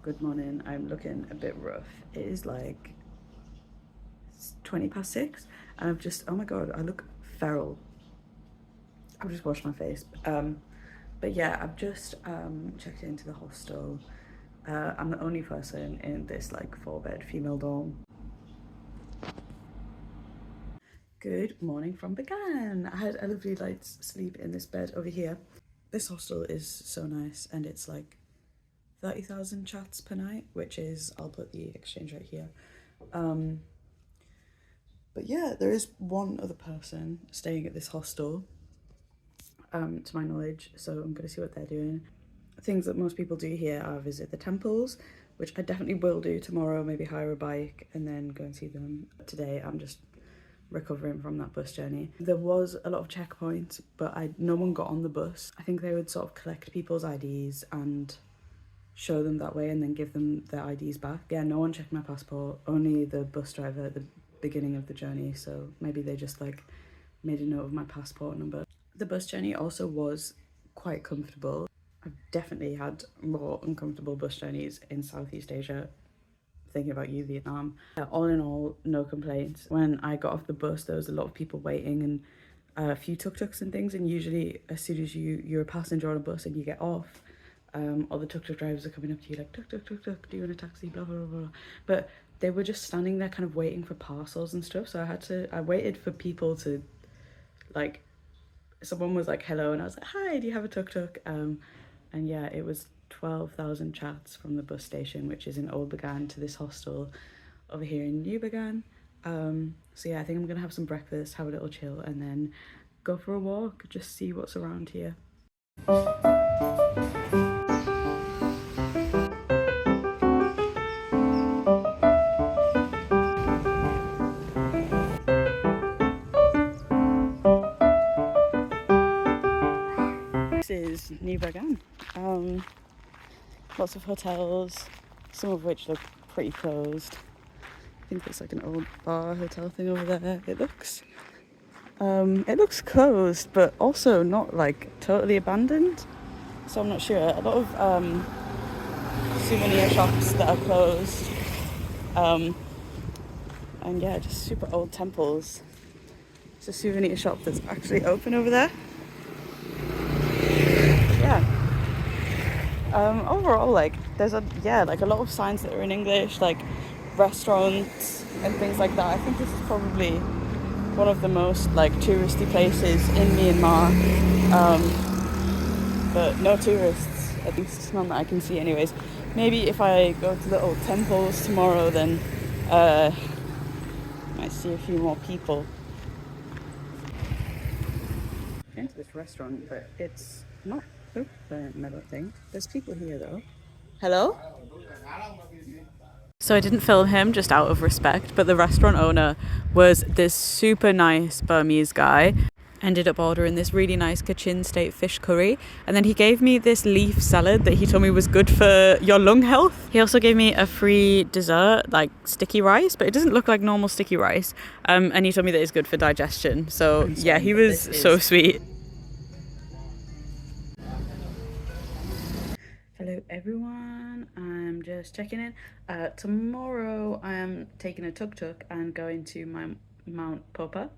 Good morning. I'm looking a bit rough. It is like 6:20 and I've just, oh my god, I look feral. I've just washed my face. But yeah, I've just checked into the hostel. I'm the only person in this like 4-bed female dorm. Good morning from Bagan. I had a lovely night's sleep in this bed over here. This hostel is so nice, and it's like 30,000 chats per night, which is, I'll put the exchange rate here. But yeah, there is one other person staying at this hostel, to my knowledge, so I'm going to see what they're doing. Things that most people do here are visit the temples, which I definitely will do tomorrow, maybe hire a bike and then go and see them. Today I'm just recovering from that bus journey. There was a lot of checkpoints, but no one got on the bus. I think they would sort of collect people's IDs and show them that way and then give them their IDs back. Yeah, no one checked my passport, only the bus driver at the beginning of the journey, so maybe they just like made a note of my passport number. The bus journey also was quite comfortable. I've definitely had more uncomfortable bus journeys in Southeast Asia, thinking about you, Vietnam. All in all, no complaints. When I got off the bus, there was a lot of people waiting and a few tuk-tuks and things, and usually as soon as you're a passenger on a bus and you get off, all the tuk-tuk drivers are coming up to you like, tuk, tuk, tuk, tuk, do you want a taxi, blah, blah, blah, blah. But they were just standing there kind of waiting for parcels and stuff, so I waited for people to, like, someone was like, hello, and I was like, hi, do you have a tuk-tuk? And yeah, it was 12,000 chats from the bus station, which is in Old Bagan, to this hostel over here in New Bagan. So yeah, I think I'm gonna have some breakfast, have a little chill, and then go for a walk, just see what's around here. This is New Bagan. Lots of hotels, some of which look pretty closed. I think there's like an old bar hotel thing over there. It looks closed, but also not like totally abandoned. So I'm not sure. A lot of souvenir shops that are closed. And yeah, just super old temples. It's a souvenir shop that's actually open over there. Yeah. Overall, like, there's a lot of signs that are in English, like restaurants and things like that. I think this is probably one of the most like touristy places in Myanmar, but no tourists, at least none that I can see anyways. Maybe if I go to the old temples tomorrow, then might see a few more people. Into this restaurant, but it's not open, I don't think. There's people here though. Hello? So I didn't film him just out of respect, but the restaurant owner was this super nice Burmese guy. Ended up ordering this really nice Kachin state fish curry, and then he gave me this leaf salad that he told me was good for your lung health. He also gave me a free dessert, like sticky rice, but it doesn't look like normal sticky rice, and he told me that it's good for digestion. So yeah, he was so sweet. Hello everyone, I'm just checking in. Tomorrow I am taking a tuk-tuk and going to my Mount Popa.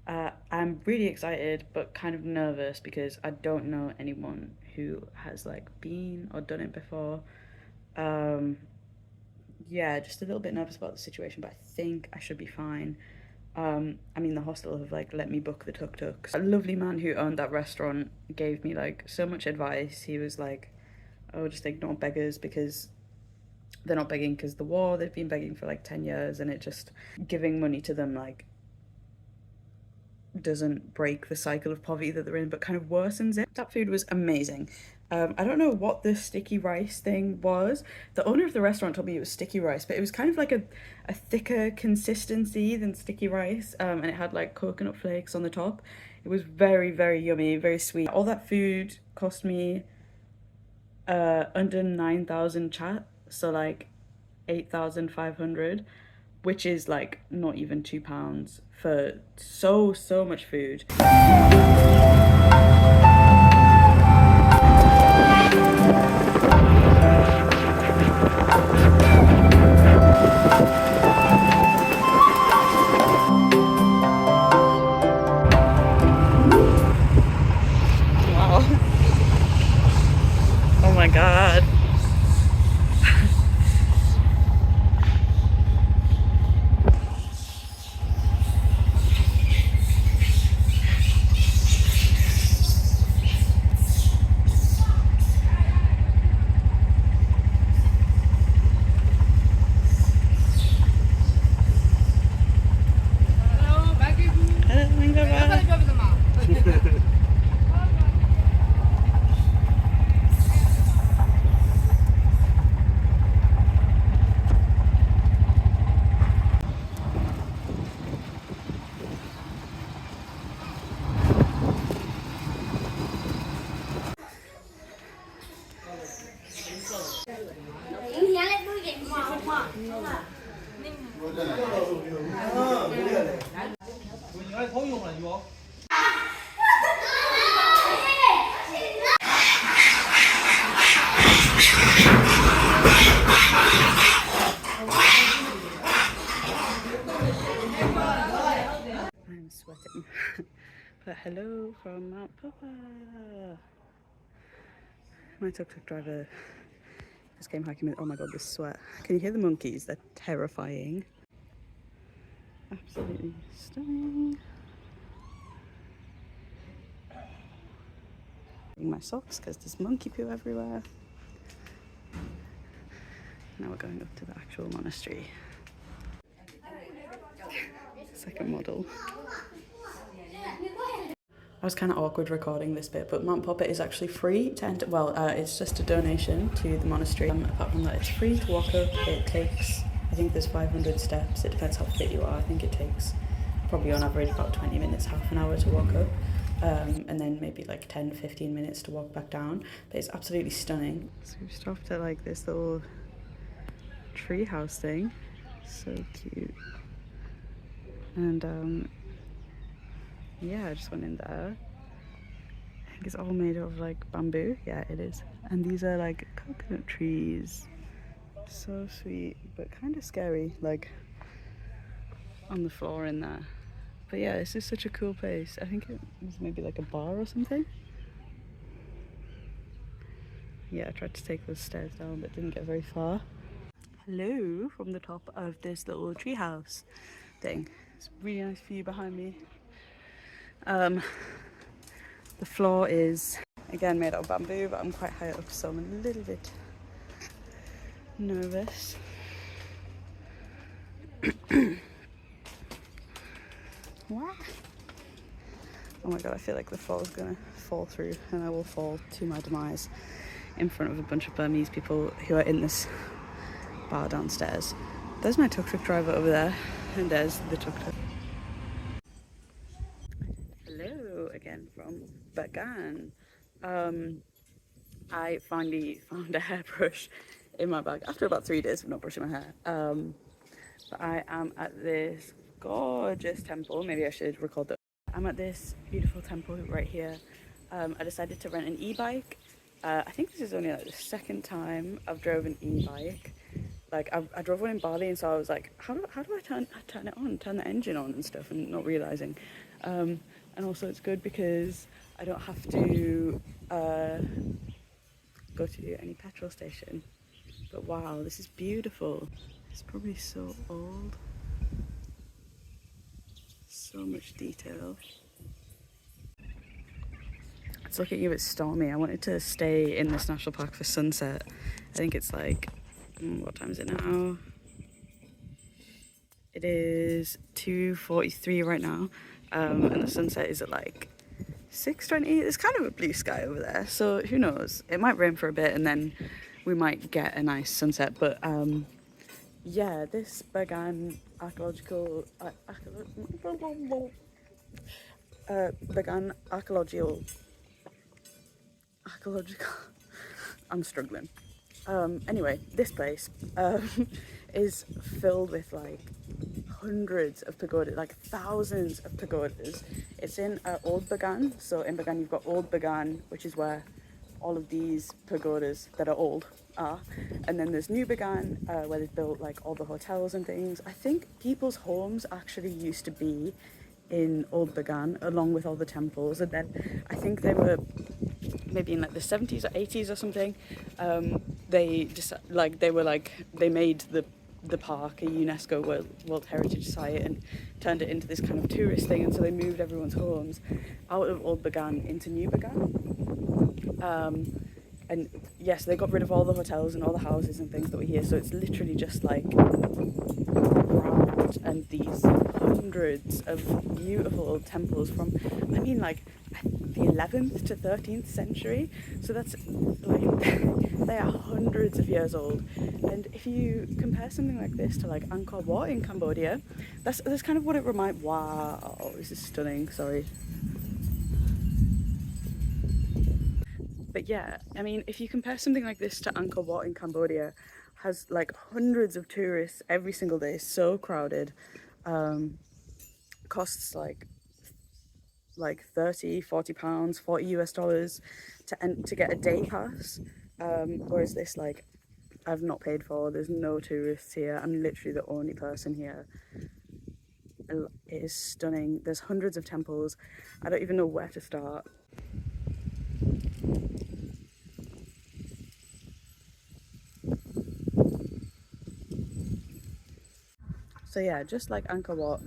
I'm really excited but kind of nervous because I don't know anyone who has like been or done it before. Yeah, just a little bit nervous about the situation, but I think I should be fine. I mean, the hostel have like let me book the tuk-tuks. A lovely man who owned that restaurant gave me like so much advice. He was like, oh, just ignore beggars because they're not begging because the war, they've been begging for like 10 years, and it just, giving money to them like doesn't break the cycle of poverty that they're in, but kind of worsens it. That food was amazing. I don't know what the sticky rice thing was. The owner of the restaurant told me it was sticky rice, but it was kind of like a thicker consistency than sticky rice, and it had like coconut flakes on the top. It was very, very yummy, very sweet. All that food cost me under 9,000 chat, so like 8,500, which is like not even £2 for so much food. bad. I'm sweating. But hello from Mount Papa. My tuk-tuk driver just came hiking with, oh my god, this sweat. Can you hear the monkeys? They're terrifying. Absolutely stunning. My socks because there's monkey poo everywhere. Now we're going up to the actual monastery. Second model. I was kind of awkward recording this bit, but Mount Papa is actually free to enter. Well, it's just a donation to the monastery. Apart from that, it's free to walk up. It takes, I think there's 500 steps. It depends how fit you are. I think it takes probably on average about 20 minutes, half an hour to walk up. And then maybe like 10-15 minutes to walk back down. But it's absolutely stunning. So we stopped at like this little tree house thing. So cute. And yeah, I just went in there. I think it's all made of like bamboo. Yeah, it is. And these are like coconut trees. So sweet, but kind of scary, like on the floor in there. But yeah, this is such a cool place. I think it was maybe like a bar or something. Yeah, I tried to take those stairs down but didn't get very far. Hello from the top of this little treehouse thing. It's a really nice view behind me. The floor is again made out of bamboo, but I'm quite high up, so I'm a little bit nervous. What? Oh my god, I feel like the floor is gonna fall through and I will fall to my demise in front of a bunch of Burmese people who are in this bar downstairs. There's my tuk-tuk driver over there, and there's the tuk-tuk. Hello again from Bagan. I finally found a hairbrush in my bag after about 3 days of not brushing my hair. But I am at this gorgeous temple. Maybe I should record that. I'm at this beautiful temple right here. I decided to rent an e-bike. I think this is only like the second time I've drove an e-bike. Like I drove one in Bali, and so I was like, how do I turn it on, turn the engine on and stuff, and not realizing. And also it's good because I don't have to go to any petrol station. But wow, this is beautiful. It's probably so old. So much detail. It's looking a bit stormy. I wanted to stay in this national park for sunset. I think it's like, what time is it now? It is 2:43 right now, and the sunset is at like 6:20. There's kind of a blue sky over there, so who knows? It might rain for a bit and then we might get a nice sunset, but yeah, this Bagan archaeological I'm struggling. Anyway, this place is filled with like hundreds of pagodas, like thousands of pagodas. It's in Old Bagan. So in Bagan you've got Old Bagan, which is where all of these pagodas that are old are, and then there's New Bagan, where they've built like all the hotels and things. I think people's homes actually used to be in Old Bagan along with all the temples, and then I think they were maybe in like the 70s or 80s or something, they just they made the park a UNESCO World Heritage Site and turned it into this kind of tourist thing, and so they moved everyone's homes out of Old Bagan into New Bagan. And yes, they got rid of all the hotels and all the houses and things that were here, so it's literally just like ground and these hundreds of beautiful old temples from, I mean, like the 11th to 13th century. So that's like they are hundreds of years old. And if you compare something like this to like Angkor Wat in Cambodia, that's kind of what it reminds. Wow, this is stunning. Sorry. But yeah, I mean, if you compare something like this to Angkor Wat in Cambodia, has like hundreds of tourists every single day, so crowded, costs like 30-40 pounds, 40 US dollars to get a day pass, whereas this, like, I've not paid for. There's no tourists here. I'm literally the only person here. It is stunning. There's hundreds of temples. I don't even know where to start. So yeah, just like Angkor Wat,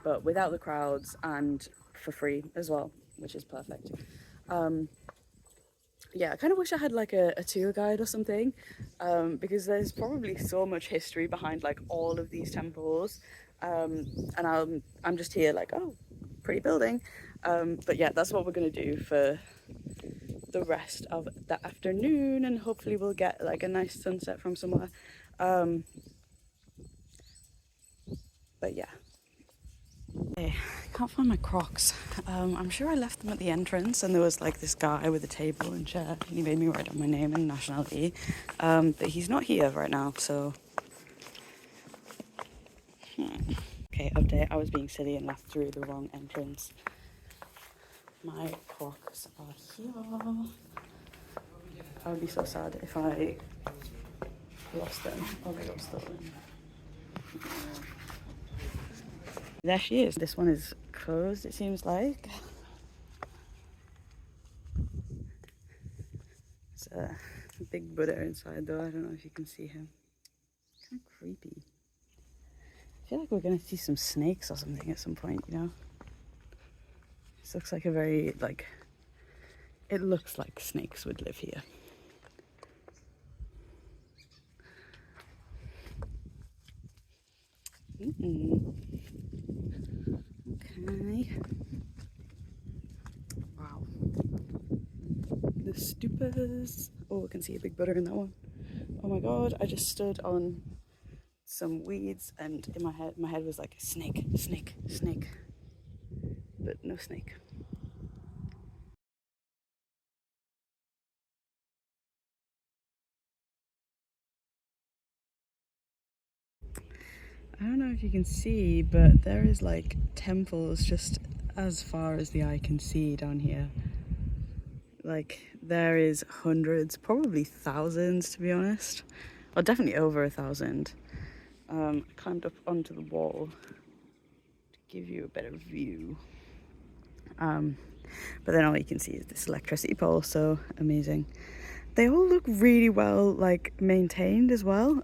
but without the crowds and for free as well, which is perfect. Yeah, I kind of wish I had like a tour guide or something, because there's probably so much history behind like all of these temples, and I'm just here like, oh, pretty building, but yeah, that's what we're gonna do for the rest of the afternoon, and hopefully we'll get like a nice sunset from somewhere. But yeah. I can't find my Crocs. I'm sure I left them at the entrance, and there was like this guy with a table and chair, and he made me write down my name and nationality, but he's not here right now, so okay, update. I was being silly and left through the wrong entrance. My Crocs are here. I would be so sad if I lost them or they got stolen. There she is. This one is closed, it seems like. It's a big Buddha inside though. I don't know if you can see him. Kind of creepy. I feel like we're gonna see some snakes or something at some point, you know? This looks like a very, like, it looks like snakes would live here. Okay. Wow. The stupas. Oh, I can see a big Buddha in that one. Oh my god, I just stood on some weeds and in my head was like, snake, snake, snake. But no snake. I don't know if you can see, but there is like temples just as far as the eye can see down here. Like there is hundreds, probably thousands to be honest, or definitely over 1,000. I climbed up onto the wall to give you a better view. But then all you can see is this electricity pole, so amazing. They all look really well like maintained as well.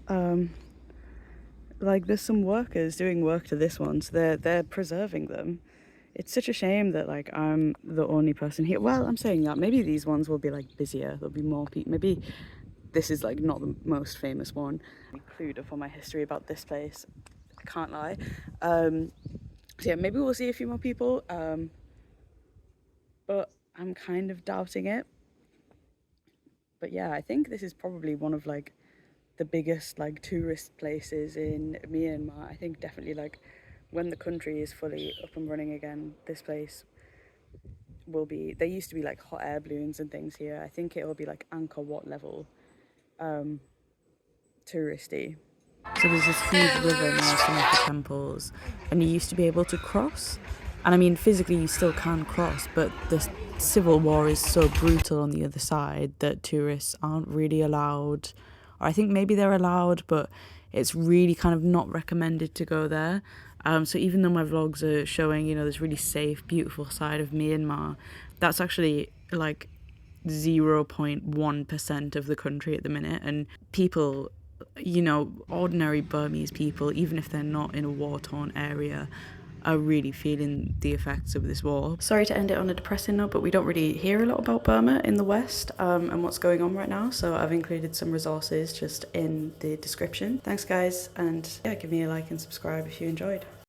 Like there's some workers doing work to this one, so they're preserving them. It's such a shame that like I'm the only person here. Well, I'm saying that maybe these ones will be like busier, there'll be more people. Maybe this is like not the most famous one. I'm clued up on my history about this place, I can't lie. So yeah, maybe we'll see a few more people, but I'm kind of doubting it. But yeah, I think this is probably one of like the biggest like tourist places in Myanmar. I think definitely like when the country is fully up and running again, this place will be, there used to be like hot air balloons and things here. I think it will be like Angkor Wat level touristy. So there's this huge river near some of the temples, and you used to be able to cross. And I mean, physically you still can cross, but the civil war is so brutal on the other side that tourists aren't really allowed. Or I think maybe they're allowed, but it's really kind of not recommended to go there. So even though my vlogs are showing, you know, this really safe, beautiful side of Myanmar, that's actually like 0.1% of the country at the minute, and people, you know, ordinary Burmese people, even if they're not in a war-torn area, are really feeling the effects of this war. Sorry to end it on a depressing note, but we don't really hear a lot about Burma in the West and what's going on right now, so I've included some resources just in the description. Thanks guys, and yeah, give me a like and subscribe if you enjoyed.